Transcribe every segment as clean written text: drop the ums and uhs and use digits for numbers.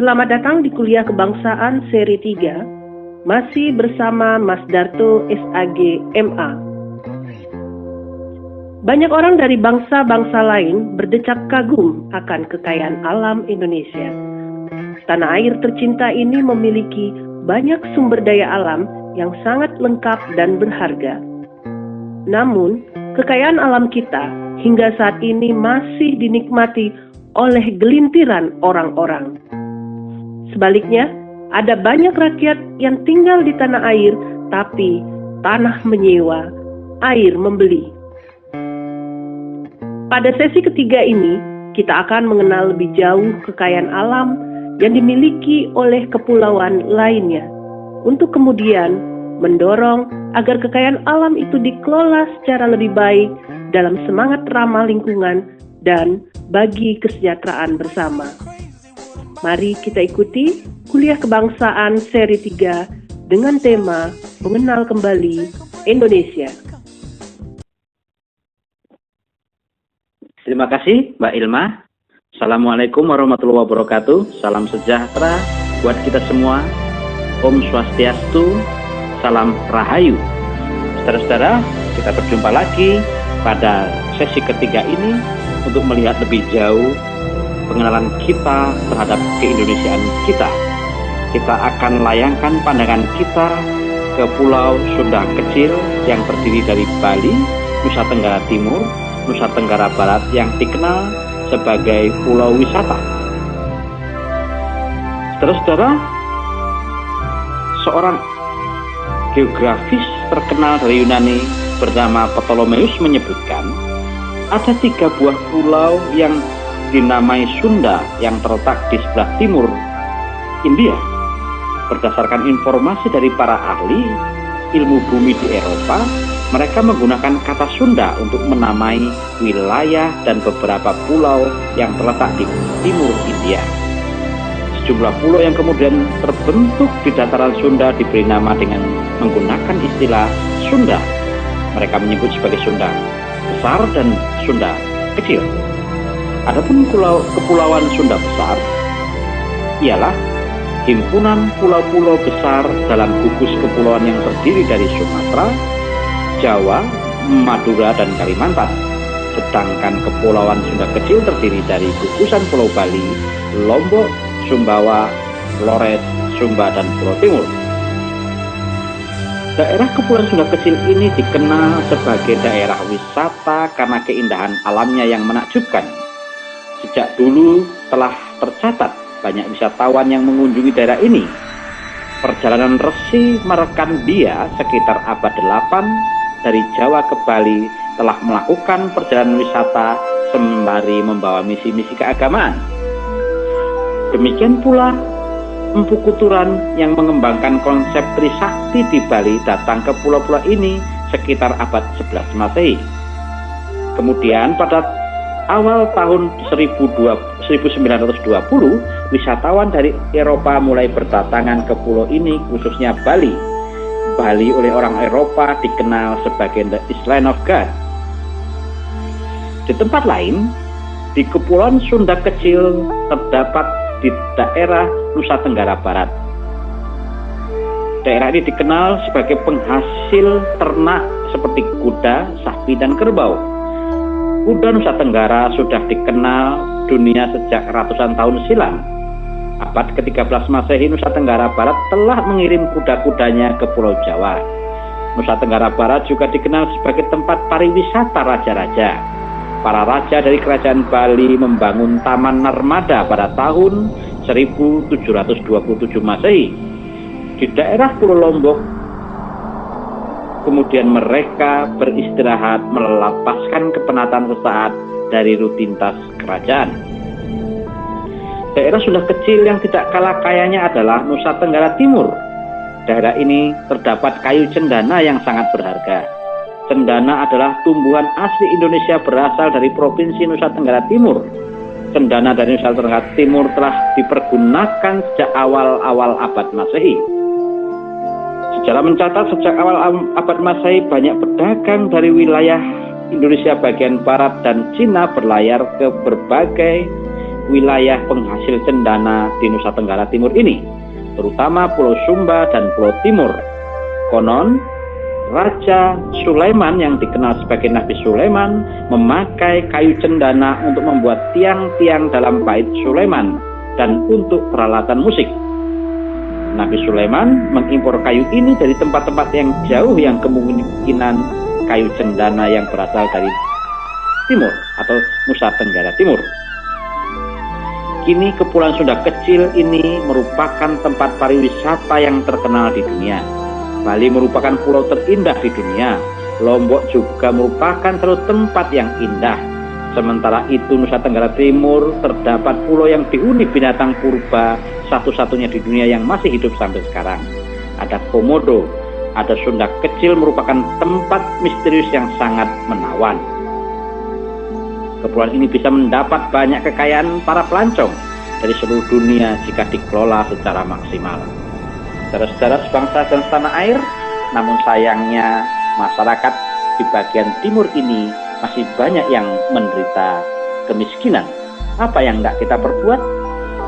Selamat datang di Kuliah Kebangsaan Seri 3, masih bersama Mas Darto SAG MA. Banyak orang dari bangsa-bangsa lain berdecak kagum akan kekayaan alam Indonesia. Tanah air tercinta ini memiliki banyak sumber daya alam yang sangat lengkap dan berharga. Namun, kekayaan alam kita hingga saat ini masih dinikmati oleh gelintiran orang-orang. Sebaliknya, ada banyak rakyat yang tinggal di tanah air, tapi tanah menyewa, air membeli. Pada sesi ketiga ini, kita akan mengenal lebih jauh kekayaan alam yang dimiliki oleh kepulauan lainnya, untuk kemudian mendorong agar kekayaan alam itu dikelola secara lebih baik dalam semangat ramah lingkungan dan bagi kesejahteraan bersama. Mari kita ikuti Kuliah Kebangsaan Seri 3 dengan tema Mengenal Kembali Indonesia. Terima kasih Mbak Ilma. Assalamualaikum warahmatullahi wabarakatuh. Salam sejahtera buat kita semua. Om Swastiastu, salam Rahayu. Saudara-saudara, kita berjumpa lagi pada sesi ketiga ini untuk melihat lebih jauh pengenalan kita terhadap keindonesiaan kita. Kita akan layangkan pandangan kita ke Pulau Sunda kecil yang terdiri dari Bali, Nusa Tenggara Timur, Nusa Tenggara Barat yang dikenal sebagai pulau wisata. Saudara-saudara, seorang geografis terkenal dari Yunani bernama Ptolemeus menyebutkan ada 3 buah pulau yang dinamai Sunda yang terletak di sebelah timur India. Berdasarkan informasi dari para ahli ilmu bumi di Eropa, mereka menggunakan kata Sunda untuk menamai wilayah dan beberapa pulau yang terletak di timur India. Sejumlah pulau yang kemudian terbentuk di dataran Sunda diberi nama dengan menggunakan istilah Sunda. Mereka menyebut sebagai Sunda Besar dan Sunda Kecil. Adapun kepulauan Sunda Besar ialah himpunan pulau-pulau besar dalam gugus kepulauan yang terdiri dari Sumatera, Jawa, Madura, dan Kalimantan. Sedangkan kepulauan Sunda Kecil terdiri dari gugusan Pulau Bali, Lombok, Sumbawa, Flores, Sumba, dan Pulau Timur. Daerah Kepulauan Sunda Kecil ini dikenal sebagai daerah wisata karena keindahan alamnya yang menakjubkan. Sejak dulu telah tercatat banyak wisatawan yang mengunjungi daerah ini. Perjalanan resi merekam dia sekitar abad 8 dari Jawa ke Bali telah melakukan perjalanan wisata sembari membawa misi-misi keagamaan. Demikian pula Empu Kuturan yang mengembangkan konsep Trisakti di Bali datang ke pulau-pulau ini sekitar abad 11 Masehi. Kemudian pada awal tahun 1920, wisatawan dari Eropa mulai berdatangan ke pulau ini, khususnya Bali. Bali oleh orang Eropa dikenal sebagai the Island of God. Di tempat lain, di Kepulauan Sunda Kecil terdapat di daerah Nusa Tenggara Barat. Daerah ini dikenal sebagai penghasil ternak seperti kuda, sapi, dan kerbau. Kuda Nusa Tenggara sudah dikenal dunia sejak ratusan tahun silam. Abad ke-13 Masehi, Nusa Tenggara Barat telah mengirim kuda-kudanya ke Pulau Jawa. Nusa Tenggara Barat juga dikenal sebagai tempat pariwisata raja-raja. Para raja dari kerajaan Bali membangun Taman Narmada pada tahun 1727 Masehi. Di daerah Pulau Lombok, kemudian mereka beristirahat melepaskan kepenatan sesaat dari rutinitas kerajaan. Daerah Sunda Kecil yang tidak kalah kayanya adalah Nusa Tenggara Timur. Daerah ini terdapat kayu cendana yang sangat berharga. Cendana adalah tumbuhan asli Indonesia berasal dari Provinsi Nusa Tenggara Timur. Cendana dari Nusa Tenggara Timur telah dipergunakan sejak awal-awal abad Masehi. Sejarah mencatat sejak awal abad Masehi banyak pedagang dari wilayah Indonesia bagian barat dan Cina berlayar ke berbagai wilayah penghasil cendana di Nusa Tenggara Timur ini, terutama Pulau Sumba dan Pulau Timur. Konon, Raja Sulaiman yang dikenal sebagai Nabi Sulaiman memakai kayu cendana untuk membuat tiang-tiang dalam bait Sulaiman dan untuk peralatan musik. Nabi Sulaiman mengimpor kayu ini dari tempat-tempat yang jauh yang kemungkinan kayu cendana yang berasal dari timur atau Nusa Tenggara Timur. Kini Kepulauan Sunda kecil ini merupakan tempat pariwisata yang terkenal di dunia. Bali merupakan pulau terindah di dunia. Lombok juga merupakan satu tempat yang indah. Sementara itu Nusa Tenggara Timur terdapat pulau yang dihuni binatang purba satu-satunya di dunia yang masih hidup sampai sekarang. Ada Komodo, ada Sunda kecil merupakan tempat misterius yang sangat menawan. Kepulauan ini bisa mendapat banyak kekayaan para pelancong dari seluruh dunia jika dikelola secara maksimal. Saudara-saudara sebangsa dan setanah air, namun sayangnya masyarakat di bagian timur ini masih banyak yang menderita kemiskinan. Apa yang tidak kita perbuat?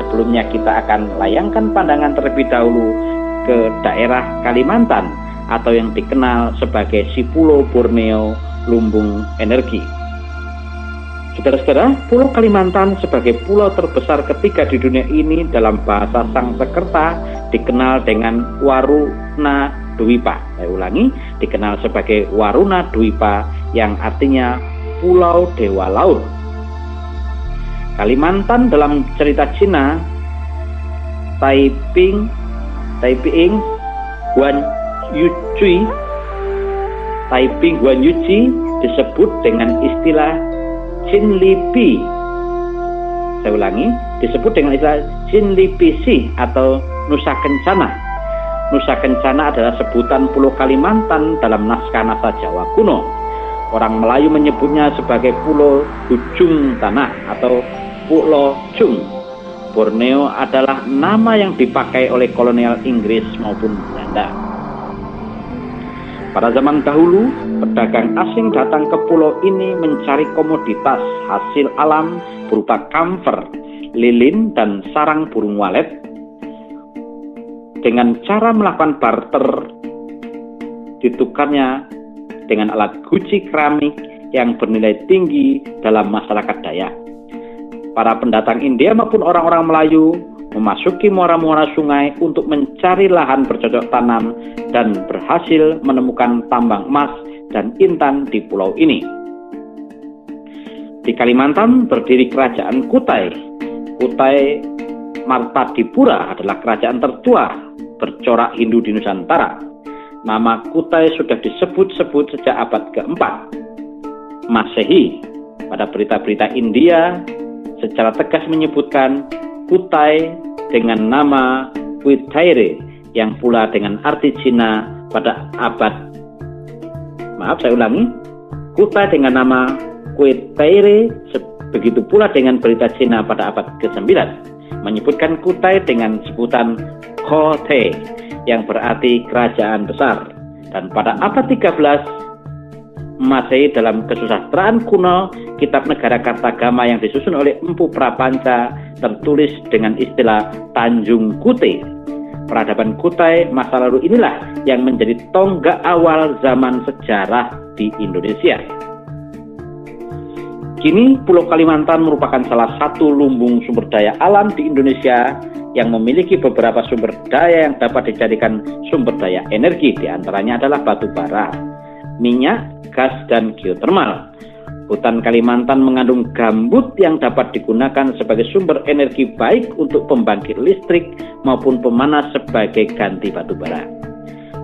Sebelumnya kita akan layangkan pandangan terlebih dahulu ke daerah Kalimantan atau yang dikenal sebagai si Pulau Borneo Lumbung Energi. Saudara-saudara, Pulau Kalimantan sebagai pulau terbesar ketiga di dunia ini dalam bahasa Sanskerta dikenal dengan Waruna Dwipa. Saya ulangi, dikenal sebagai Waruna Dwipa yang artinya Pulau Dewa Laut. Kalimantan dalam cerita Cina Taiping Guanyuci disebut dengan istilah Cinlipi. Saya ulangi, disebut dengan istilah Cinlipisi atau Nusa Kencana. Nusa Kencana adalah sebutan Pulau Kalimantan dalam naskah-naskah Jawa kuno. Orang Melayu menyebutnya sebagai Pulau Ujung Tanah atau Pulau Jung. Borneo adalah nama yang dipakai oleh kolonial Inggris maupun Belanda. Pada zaman dahulu, pedagang asing datang ke pulau ini mencari komoditas hasil alam berupa kamfer, lilin, dan sarang burung walet. Dengan cara melakukan barter, ditukarnya dengan alat guci keramik yang bernilai tinggi dalam masyarakat Dayak. Para pendatang India maupun orang-orang Melayu memasuki muara-muara sungai untuk mencari lahan bercocok tanam dan berhasil menemukan tambang emas dan intan di pulau ini. Di Kalimantan berdiri kerajaan Kutai. Kutai Martadipura adalah kerajaan tertua bercorak Hindu di Nusantara. Nama Kutai sudah disebut-sebut sejak abad ke-4 Masehi. Pada berita-berita India secara tegas menyebutkan Kutai dengan nama Quitaire yang pula dengan arti Cina pada Kutai dengan nama Quitaire, begitu pula dengan berita Cina pada abad ke-9 menyebutkan Kutai dengan sebutan Kote yang berarti kerajaan besar. Dan pada abad 13 Masehi dalam kesusastraan kuno, kitab Negara Kartagama yang disusun oleh Empu Prapanca tertulis dengan istilah Tanjung Kute. Peradaban Kutai masa lalu inilah yang menjadi tonggak awal zaman sejarah di Indonesia. Kini Pulau Kalimantan merupakan salah satu lumbung sumber daya alam di Indonesia yang memiliki beberapa sumber daya yang dapat dijadikan sumber daya energi. Di antaranya adalah batu bara, minyak, gas, dan geotermal. Hutan Kalimantan mengandung gambut yang dapat digunakan sebagai sumber energi baik untuk pembangkit listrik maupun pemanas sebagai ganti batu bara.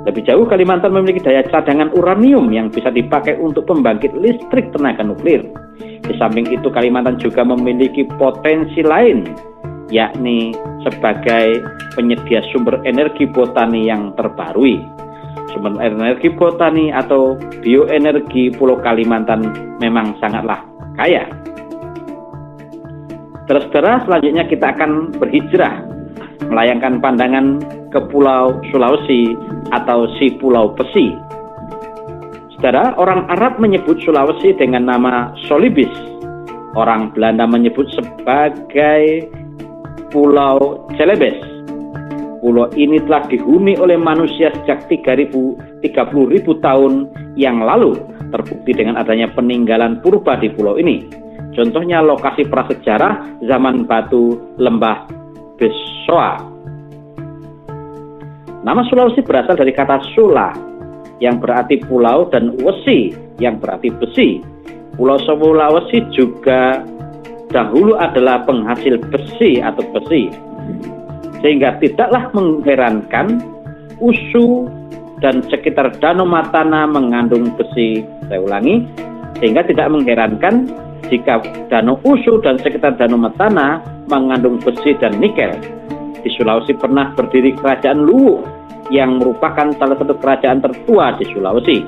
Lebih jauh, Kalimantan memiliki daya cadangan uranium yang bisa dipakai untuk pembangkit listrik tenaga nuklir. Di samping itu, Kalimantan juga memiliki potensi lain, yakni sebagai penyedia sumber energi botani yang terbarui. Sumber energi botani atau bioenergi Pulau Kalimantan memang sangatlah kaya. Saudara-saudara, selanjutnya kita akan berhijrah melayangkan pandangan ke Pulau Sulawesi atau si Pulau Pesi. Saudara, orang Arab menyebut Sulawesi dengan nama Solibis. orang Belanda menyebut sebagai Pulau Celebes. Pulau ini telah dihuni oleh manusia sejak 30.000 tahun yang lalu, terbukti dengan adanya peninggalan purba di pulau ini. Contohnya lokasi prasejarah zaman batu Lembah Besoa. Nama Sulawesi berasal dari kata Sula yang berarti pulau dan Wesi yang berarti besi. Pulau Sulawesi juga dahulu adalah penghasil besi atau besi. Sehingga tidaklah mengherankan Usu dan sekitar Danau Matana mengandung besi. Saya ulangi, sehingga tidak mengherankan jika Danau Usu dan sekitar Danau Matana mengandung besi dan nikel. Di Sulawesi pernah berdiri Kerajaan Luwu yang merupakan salah satu kerajaan tertua di Sulawesi.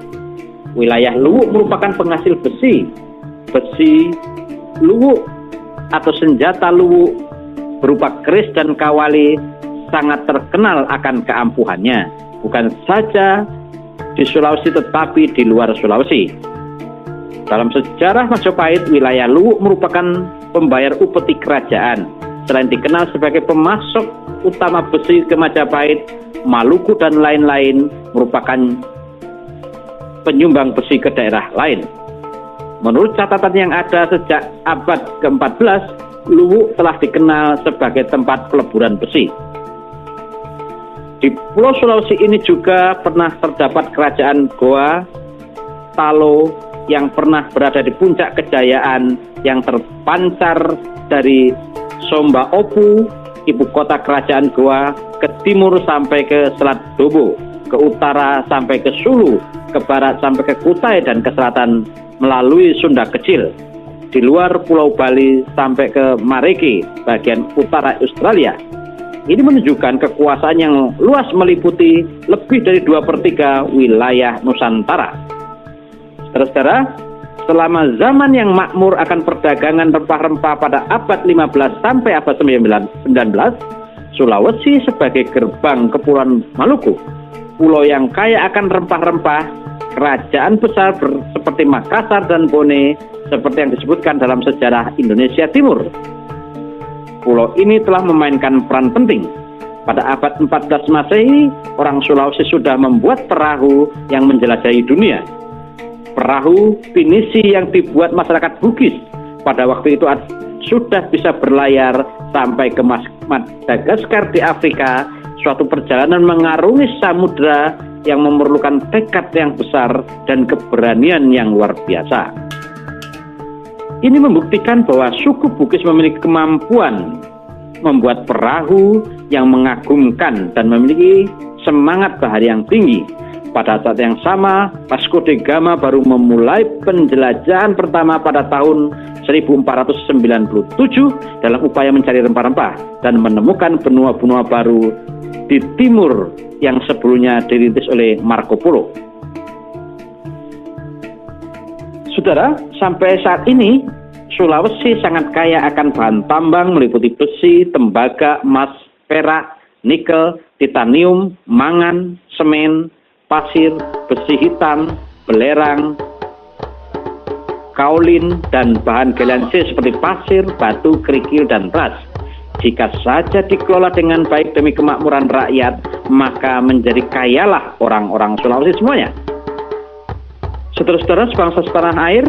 Wilayah Luwu merupakan penghasil besi. Besi Luwu atau senjata Luwu berupa keris dan kawali sangat terkenal akan keampuhannya, bukan saja di Sulawesi tetapi di luar Sulawesi. Dalam sejarah Majapahit, wilayah Luwu merupakan pembayar upeti kerajaan. Selain dikenal sebagai pemasok utama besi ke Majapahit, Maluku dan lain-lain merupakan penyumbang besi ke daerah lain. Menurut catatan yang ada sejak abad ke-14, Luwu telah dikenal sebagai tempat peleburan besi. Di Pulau Sulawesi ini juga pernah terdapat kerajaan Goa Talo yang pernah berada di puncak kejayaan yang terpancar dari Somba Opu, ibu kota kerajaan Goa, ke timur sampai ke Selat Dobo, ke utara sampai ke Sulu, ke barat sampai ke Kutai, dan ke selatan melalui Sunda Kecil. Di luar Pulau Bali sampai ke Mareke, bagian utara Australia. Ini menunjukkan kekuasaan yang luas meliputi lebih dari 2/3 wilayah Nusantara. Saudara-saudara, selama zaman yang makmur akan perdagangan rempah-rempah pada abad 15 sampai abad 19, Sulawesi sebagai gerbang Kepulauan Maluku, pulau yang kaya akan rempah-rempah, kerajaan besar seperti Makassar dan Bone, seperti yang disebutkan dalam sejarah Indonesia Timur. Pulau ini telah memainkan peran penting. Pada abad 14 Masehi, orang Sulawesi sudah membuat perahu yang menjelajahi dunia. Perahu pinisi yang dibuat masyarakat Bugis pada waktu itu sudah bisa berlayar sampai ke Madagaskar di Afrika, suatu perjalanan mengarungi samudera yang memerlukan tekad yang besar dan keberanian yang luar biasa. Ini membuktikan bahwa suku Bugis memiliki kemampuan membuat perahu yang mengagumkan dan memiliki semangat bahari yang tinggi. Pada saat yang sama, Vasco da Gama baru memulai penjelajahan pertama pada tahun 1497 dalam upaya mencari rempah-rempah dan menemukan benua-benua baru di timur yang sebelumnya dirintis oleh Marco Polo. Saudara, sampai saat ini Sulawesi sangat kaya akan bahan tambang meliputi besi, tembaga, emas, perak, nikel, titanium, mangan, semen, pasir, besi hitam, belerang, kaolin, dan bahan galian C seperti pasir, batu, kerikil, dan beras. Jika saja dikelola dengan baik demi kemakmuran rakyat, maka menjadi kayalah orang-orang Sulawesi semuanya. Saudara-saudara sebangsa setanah air,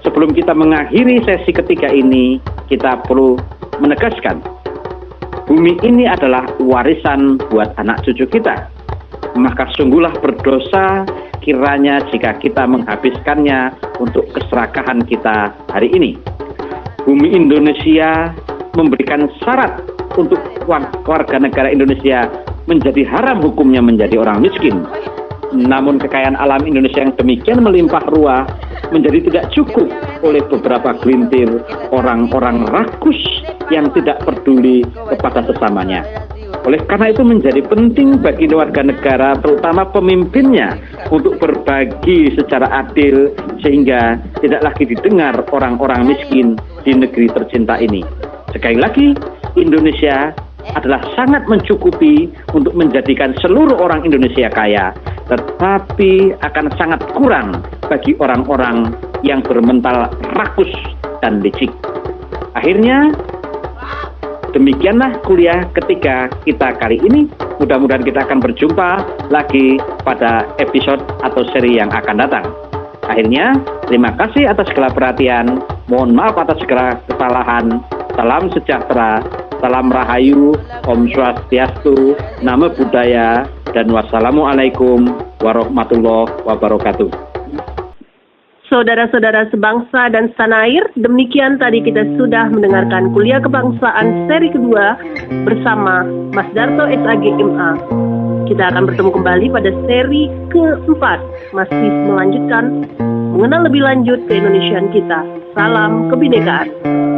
sebelum kita mengakhiri sesi ketiga ini, kita perlu menegaskan, bumi ini adalah warisan buat anak cucu kita. Maka sungguhlah berdosa kiranya jika kita menghabiskannya untuk keserakahan kita hari ini. Bumi Indonesia memberikan syarat untuk warga negara Indonesia menjadi haram hukumnya menjadi orang miskin. Namun kekayaan alam Indonesia yang demikian melimpah ruah menjadi tidak cukup oleh beberapa gelintir orang-orang rakus yang tidak peduli kepada sesamanya. Oleh karena itu menjadi penting bagi warga negara, terutama pemimpinnya, untuk berbagi secara adil sehingga tidak lagi didengar orang-orang miskin di negeri tercinta ini. Sekali lagi, Indonesia adalah sangat mencukupi untuk menjadikan seluruh orang Indonesia kaya, tetapi akan sangat kurang bagi orang-orang yang bermental rakus dan licik. Akhirnya, demikianlah kuliah ketiga kita kali ini. Mudah-mudahan kita akan berjumpa lagi pada episode atau seri yang akan datang. Akhirnya, terima kasih atas segala perhatian. Mohon maaf atas segala kesalahan. Salam sejahtera, salam rahayu, Om Swastiastu, Namo Buddhaya, dan wassalamualaikum warahmatullahi wabarakatuh. Saudara-saudara sebangsa dan setanah air, demikian tadi kita sudah mendengarkan kuliah kebangsaan seri kedua bersama Mas Darto SAG MA. Kita akan bertemu kembali pada seri keempat, masih melanjutkan mengenal lebih lanjut keindonesiaan kita. Salam kebinekaan.